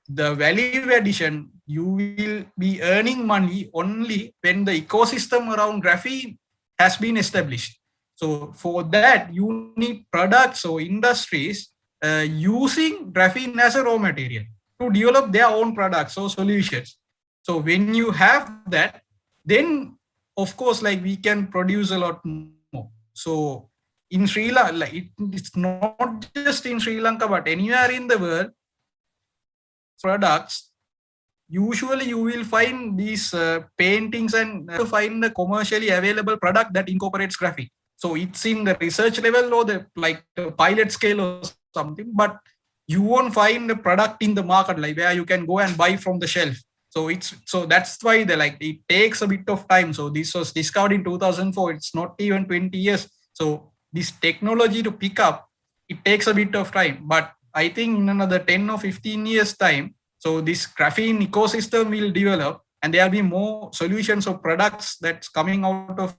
the value addition, you will be earning money only when the ecosystem around graphene has been established. So for that, you need products or industries using graphene as a raw material to develop their own products or solutions. So when you have that, then of course, like we can produce a lot more. So in Sri Lanka, like it's not just in Sri Lanka, but anywhere in the world, products, usually you will find these paintings and find the commercially available product that incorporates graphene. So it's in the research level or the pilot scale or something, but you won't find a product in the market like where you can go and buy from the shelf. So that's why it takes a bit of time. So this was discovered in 2004. It's not even 20 years. So this technology to pick up, it takes a bit of time. But I think in another 10 or 15 years time, so this graphene ecosystem will develop, and there will be more solutions or products that's coming out of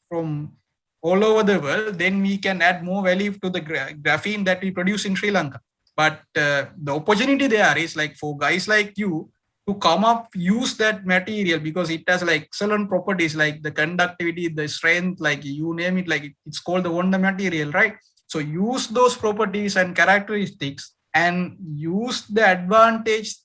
from all over the world. Then we can add more value to the graphene that we produce in Sri Lanka. But the opportunity there is for guys like you to come up, use that material, because it has excellent properties like the conductivity, the strength, you name it, it's called the wonder material, right? So use those properties and characteristics and use the advantage,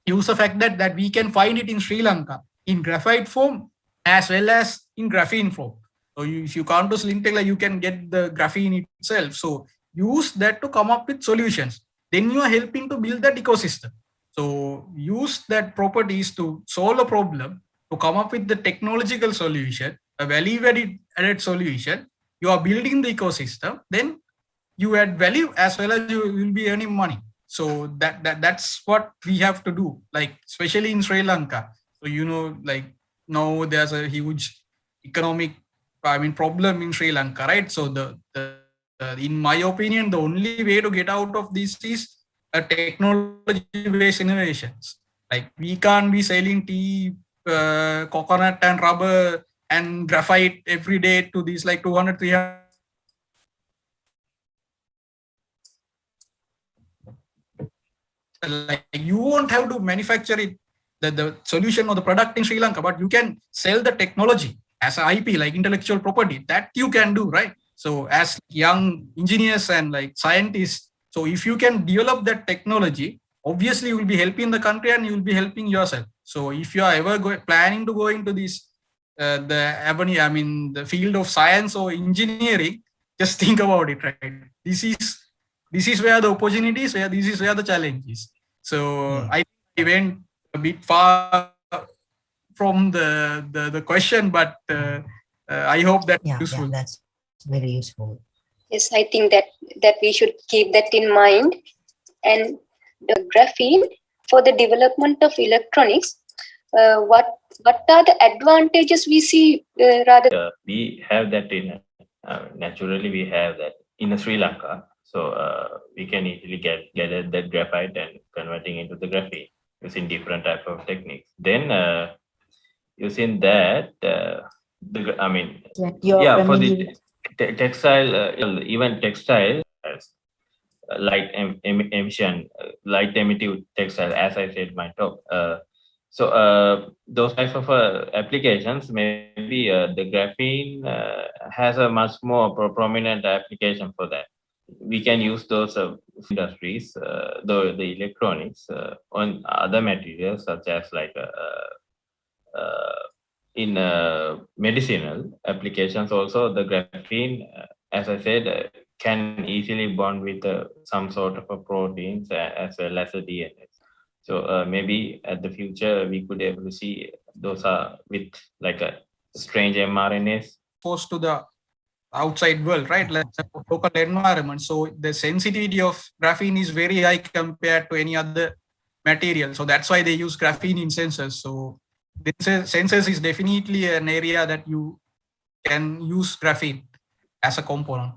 use the fact that we can find it in Sri Lanka in graphite form as well as in graphene form. So if you come to Slintech, you can get the graphene itself. So use that to come up with solutions. Then you are helping to build that ecosystem. So use that properties to solve a problem, to come up with the technological solution, a value-added solution. You are building the ecosystem, then you add value as well as you will be earning money. So that's what we have to do, especially in Sri Lanka. So now there's a huge economic problem in Sri Lanka, right? So in my opinion, the only way to get out of this is a technology-based innovations. We can't be selling tea, coconut and rubber and graphite every day to these 200, 300. You won't have to manufacture it, the solution or the product in Sri Lanka, but you can sell the technology as an IP, intellectual property, that you can do, right? So as young engineers and scientists, so if you can develop that technology, obviously you will be helping the country and you will be helping yourself. So if you are ever planning to go into this, the field of science or engineering, just think about it, right? This is where the opportunity is, this is where the challenge is. So I went a bit far from the question, but I hope that's useful. Yeah, that's very useful. Yes, I think that we should keep that in mind. And the graphene for the development of electronics, what are the advantages we see rather? We have that in naturally we have that in Sri Lanka. So we can easily gather the graphite and converting into the graphene using different type of techniques. Then using that, for the textile, even textile as light emission, light emittive textile, as I said my talk. So those types of applications, maybe the graphene has a much more prominent application for that. We can use those industries, the electronics, on other materials such as in medicinal applications. Also, the graphene, as I said, can easily bond with some sort of a proteins as well as a DNA. So maybe at the future we could able to see those are with a strange mRNAs exposed to the outside world, right? Like the local environment. So the sensitivity of graphene is very high compared to any other material. So that's why they use graphene in sensors. So sensors is definitely an area that you can use graphene as a component.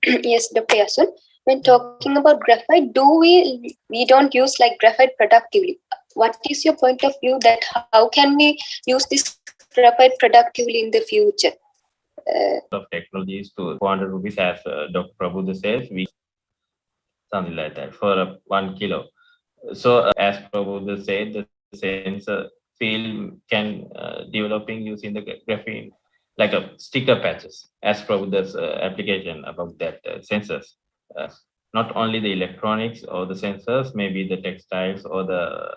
Yes, Dr. Yasun. When talking about graphite, we don't use graphite productively? What is your point of view that how can we use this graphite productively in the future? Of technologies to 400 rupees, as Dr. Prabhu says, something like that for 1 kilo. So as Prabhu said, the sensor field can developing using the graphene like a sticker patches, as Prabhu's application about that sensors. Not only the electronics or the sensors, maybe the textiles or the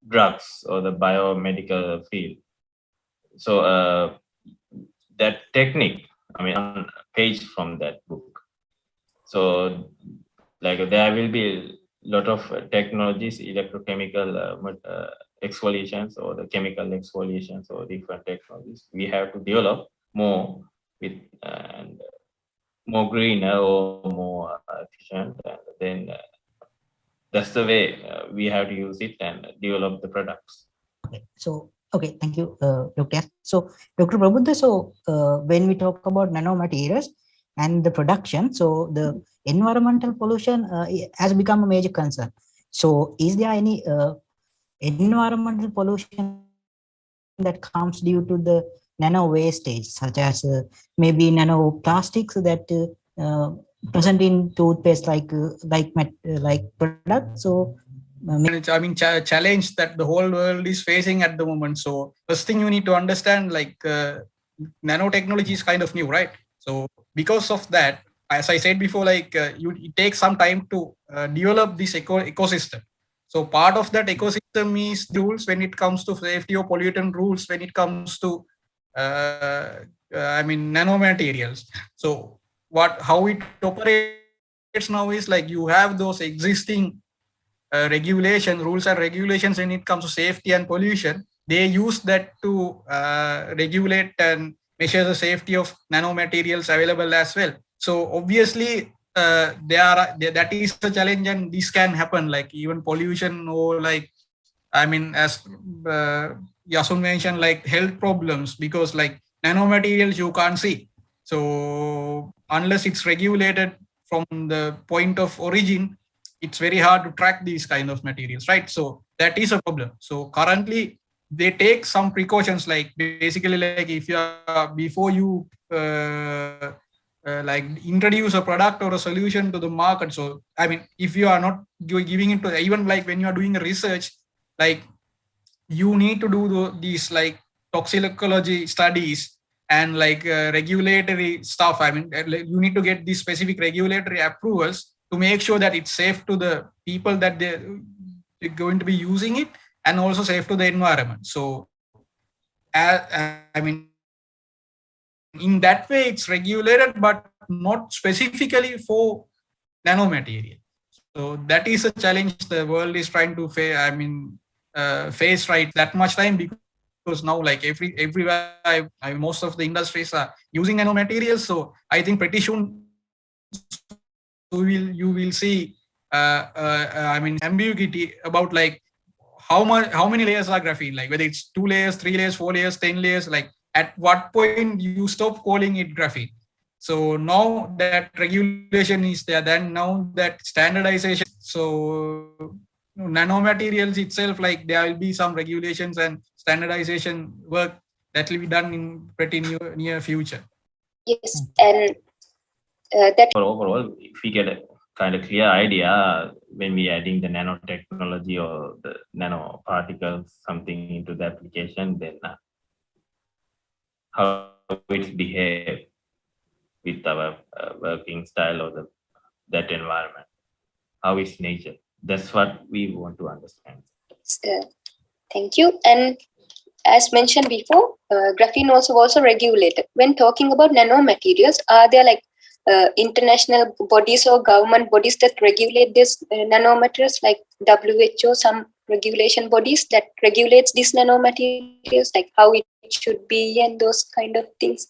drugs or the biomedical field. So that technique, on a page from that book. So there will be a lot of technologies, electrochemical exfoliations or the chemical exfoliations or different technologies. We have to develop more with and more greener or more efficient, and then that's the way we have to use it and develop the products. Okay, so okay, thank you, Dr. So, Dr. Prabhuddha, so when we talk about nanomaterials and the production, so the environmental pollution has become a major concern. So, is there any environmental pollution that comes due to the nano wastage, such as maybe nanoplastics that present in toothpaste like products? So, I mean, challenge that the whole world is facing at the moment. So first thing you need to understand, like nanotechnology is kind of new, right? So because of that, as I said before, like it takes some time to develop this ecosystem. So part of that ecosystem is the rules when it comes to safety or pollutant rules, when it comes to I mean, nanomaterials. So how it operates now is like you have those existing rules and regulations when it comes to safety and pollution. They use that to regulate and measure the safety of nanomaterials available as well. So obviously that is a challenge, and this can happen, like even pollution or like, I mean, as Yasun mentioned, like health problems, because like nanomaterials you can't see. So unless it's regulated from the point of origin, it's very hard to track these kind of materials, right? So that is a problem. So currently they take some precautions, like basically like if you are, before you like introduce a product or a solution to the market. So I mean, if you are not giving it to, even like when you are doing a research, like you need to do these like toxicology studies and like regulatory stuff. I mean, you need to get these specific regulatory approvals to make sure that it's safe to the people that they're going to be using it, and also safe to the environment. So I mean, in that way it's regulated, but not specifically for nanomaterial. So that is a challenge the world is trying to face right that much time, because now like everywhere most of the industries are using nanomaterials. So I think pretty soon you will see I mean, ambiguity about like how many layers are graphene, like whether it's 2 layers, 3 layers, 4 layers, 10 layers, like at what point you stop calling it graphene. So now that regulation is there, then now that standardization, so nanomaterials itself, like there will be some regulations and standardization work that will be done in pretty near future. Yes, and that overall, if we get a kind of clear idea when we adding the nanotechnology or the nanoparticles something into the application, then how it behave with our working style or that environment, how is nature. That's what we want to understand. Thank you. And as mentioned before, graphene also regulated. When talking about nanomaterials, are there like international bodies or government bodies that regulate this nanomaterials, like WHO, some regulation bodies that regulates these nanomaterials, like how it should be and those kind of things?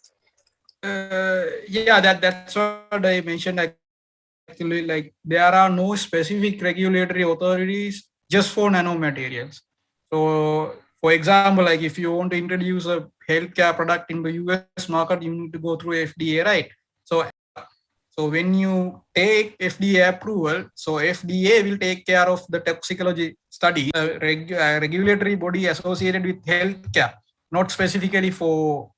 Yeah, that's what I mentioned. Actually, like there are no specific regulatory authorities just for nanomaterials. So for example, like if you want to introduce a healthcare product in the US market, you need to go through FDA, right? So when you take FDA approval, so FDA will take care of the toxicology study, regulatory body associated with healthcare, not specifically for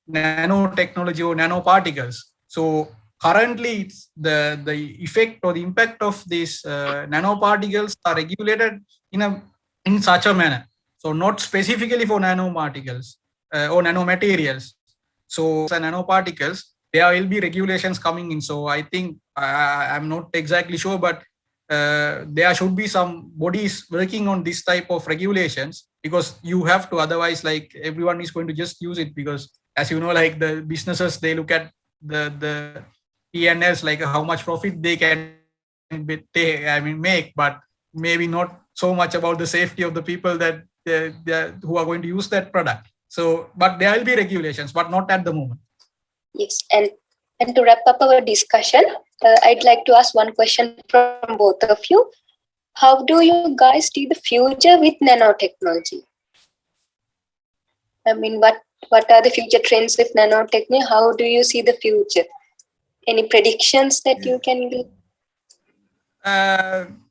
nanotechnology or nanoparticles. So currently, it's the effect or the impact of these nanoparticles are regulated in such a manner. So not specifically for nanoparticles or nanomaterials. So nanoparticles, there will be regulations coming in. So I think I'm not exactly sure, but there should be some bodies working on this type of regulations, because you have to, otherwise like everyone is going to just use it, because as you know, like the businesses, they look at the P&Ls, like how much profit they can make, but maybe not so much about the safety of the people that who are going to use that product. So, but there will be regulations, but not at the moment. Yes, and to wrap up our discussion, I'd like to ask one question from both of you. how do you guys see the future with nanotechnology? I mean, what are the future trends with nanotechnology? How do you see the future? Any predictions that you can give?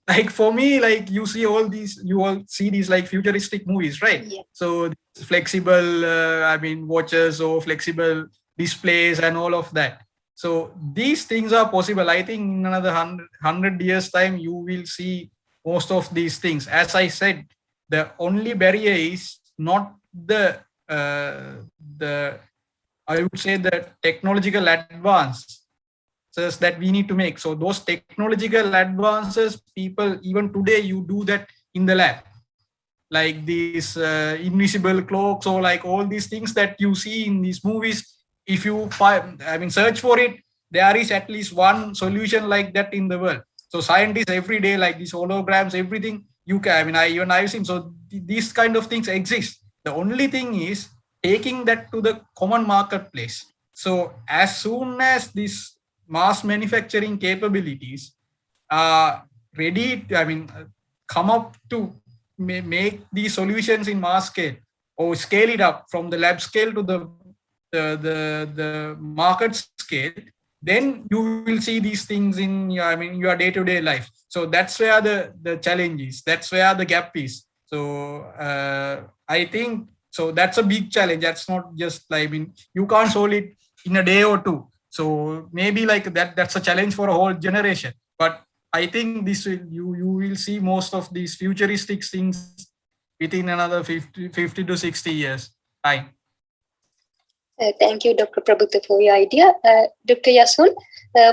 Like for me, like you all see these like futuristic movies, right? Yeah. So flexible, watches or flexible displays and all of that. So these things are possible. I think in another 100 years time, you will see most of these things. As I said, the only barrier is not the I would say the technological advances that we need to make. So those technological advances, people even today you do that in the lab, like these invisible cloaks or like all these things that you see in these movies. If you search for it, there is at least one solution like that in the world. So scientists every day, like these holograms, everything you can. I've seen. So these kind of things exist. The only thing is taking that to the common marketplace. So as soon as this mass manufacturing capabilities are ready, come up to make these solutions in mass scale or scale it up from the lab scale to the market scale, then you will see these things in your day-to-day life. So that's where the challenge is. That's where the gap is. So I think so that's a big challenge. That's not just you can't solve it in a day or two. So maybe like that's a challenge for a whole generation. But I think this will you will see most of these futuristic things within another 50 to 60 years time. Thank you, Dr. Prabuddha, for your idea. Dr. ᴍᴜᴜ,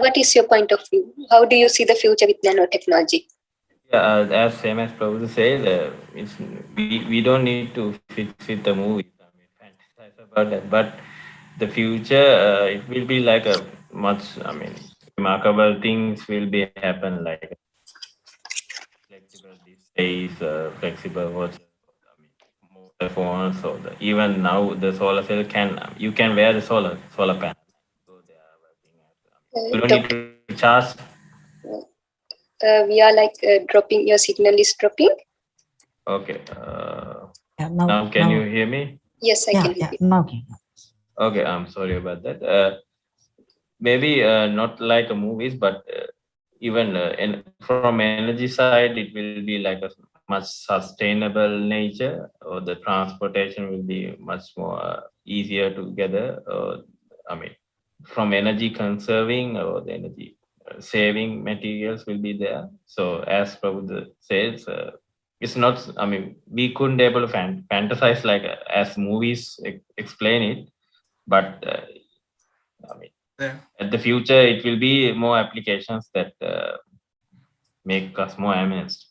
what is your point of view? How do you see the future with nanotechnology? Yeah, as same as Prabhu said, we don't need to fix it the movies. Fantasize about that. But the future, it will be like a much, remarkable things will be happen, like flexible displays, flexible watches, mobile phones, or even now the solar cell you can wear the solar panel. So they are working. You don't need to charge. We are dropping. Your signal is dropping. Okay. Yeah, now can you hear me? Yes, I can hear you. Now okay. Okay, I'm sorry about that. Maybe not like a movies, but even from energy side, it will be like a much sustainable nature, or the transportation will be much more easier together. From energy conserving or the energy saving materials will be there. So as Prabhu says, it's not, we couldn't able to fantasize like as movies explain it, but at the future, it will be more applications that make us more amazed.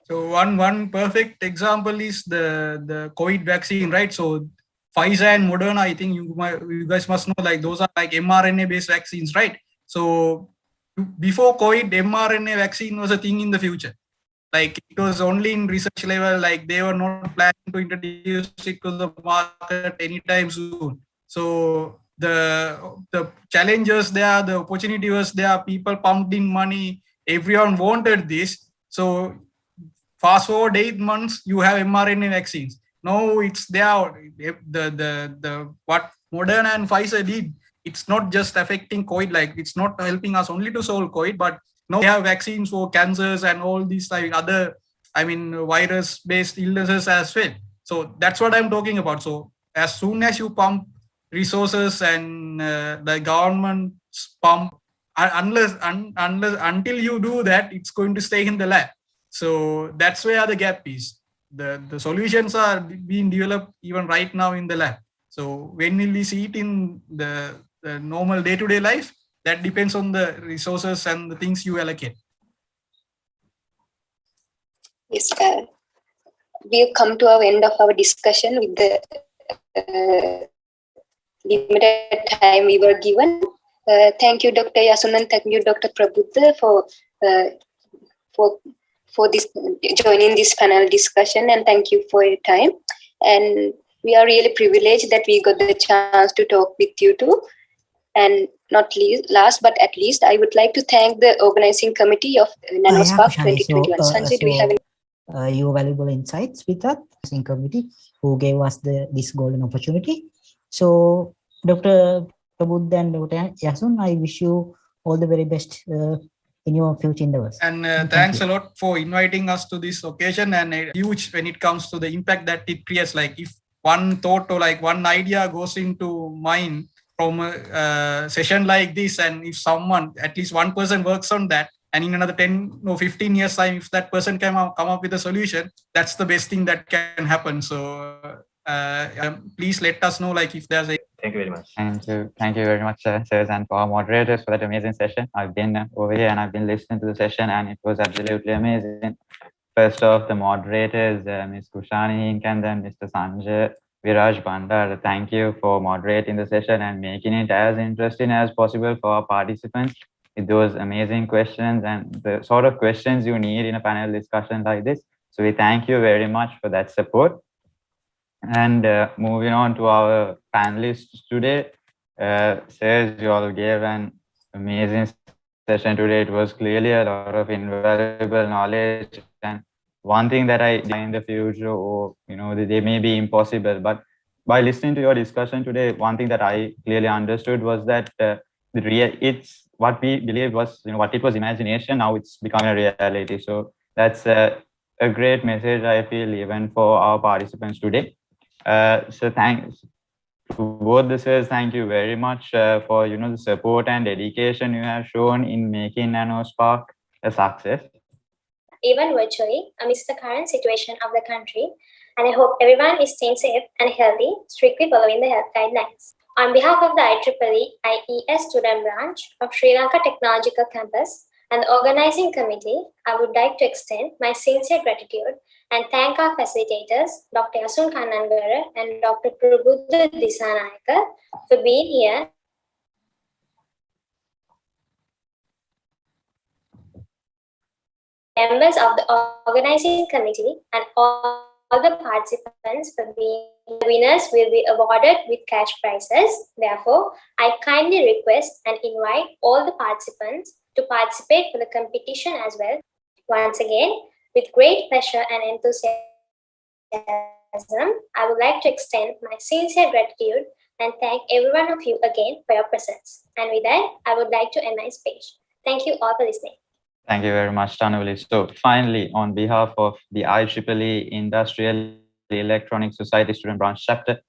So one perfect example is the COVID vaccine, right? So Pfizer and Moderna, I think you guys must know, like those are like mRNA based vaccines, right? So before COVID, mRNA vaccine was a thing in the future. Like it was only in research level, like they were not planning to introduce it to the market anytime soon. So the challenges there, the opportunity was there, people pumped in money, everyone wanted this. So fast forward 8 months, you have mRNA vaccines. Now it's there. The what Moderna and Pfizer did, it's not just affecting COVID, like it's not helping us only to solve COVID, but now we have vaccines for cancers and all these like other, virus-based illnesses as well. So that's what I'm talking about. So as soon as you pump resources and the government pump, until you do that, it's going to stay in the lab. So that's where the gap is. The solutions are being developed even right now in the lab. So when will we see it in the normal day-to-day life? That depends on the resources and the things you allocate. Yes, we've come to our end of our discussion with the limited time we were given. Thank you, Dr. ᴍᴜᴜ, and thank you, Dr. Prabuddha, for this joining this panel discussion, and thank you for your time. And we are really privileged that we got the chance to talk with you too. And not last, but at least, I would like to thank the organizing committee of NanoSpark 2021. Sanjay, do you have your valuable insights with that organizing committee who gave us this golden opportunity. So, Dr. Prabhuddha and Dr. Yasun, I wish you all the very best in your future endeavors. And thanks a lot for inviting us to this occasion, and huge when it comes to the impact that it creates. Like if one thought or like one idea goes into mind from a session like this, and if someone, at least one person works on that, and in another 10 or 15 years time, if that person can come up with a solution, that's the best thing that can happen. So please let us know, like if there's a... Thank you very much. Thank you very much, sirs, and for our moderators for that amazing session. I've been over here and I've been listening to the session, and it was absolutely amazing. First off, the moderators, Ms. Kushani and then Mr. Sanjay Viraj Bandar, thank you for moderating the session and making it as interesting as possible for our participants with those amazing questions and the sort of questions you need in a panel discussion like this. So we thank you very much for that support. And moving on to our panelists today, sirs, you all gave an amazing session today. It was clearly a lot of invaluable knowledge, and one thing that I in the future, or they may be impossible, but by listening to your discussion today, one thing that I clearly understood was that it's what we believed was what it was imagination, now it's becoming a reality. So that's a great message, I feel, even for our participants today. So thanks to both the sirs. Thank you very much for the support and dedication you have shown in making NanoSpark a success, even virtually, amidst the current situation of the country. And I hope everyone is staying safe and healthy, strictly following the health guidelines. On behalf of the IEEE IES student branch of Sri Lanka Technological Campus and the organizing committee, I would like to extend my sincere gratitude and thank our facilitators, Dr. Yasun Kannangara and Dr. Prabhuddha Disanayaka, for being here members of the organizing committee and all the participants for being winners will be awarded with cash prizes. Therefore, I kindly request and invite all the participants to participate for the competition as well. Once again, with great pleasure and enthusiasm, I would like to extend my sincere gratitude and thank every one of you again for your presence. And with that, I would like to end my speech. Thank you all for listening. Thank you very much, Tanuli. So finally, on behalf of the IEEE Industrial Electronic Society Student Branch Chapter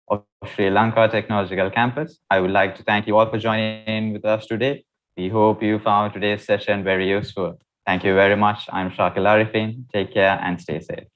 of Sri Lanka Technological Campus, I would like to thank you all for joining in with us today. We hope you found today's session very useful. Thank you very much. I'm ᴍᴏ. Take care and stay safe.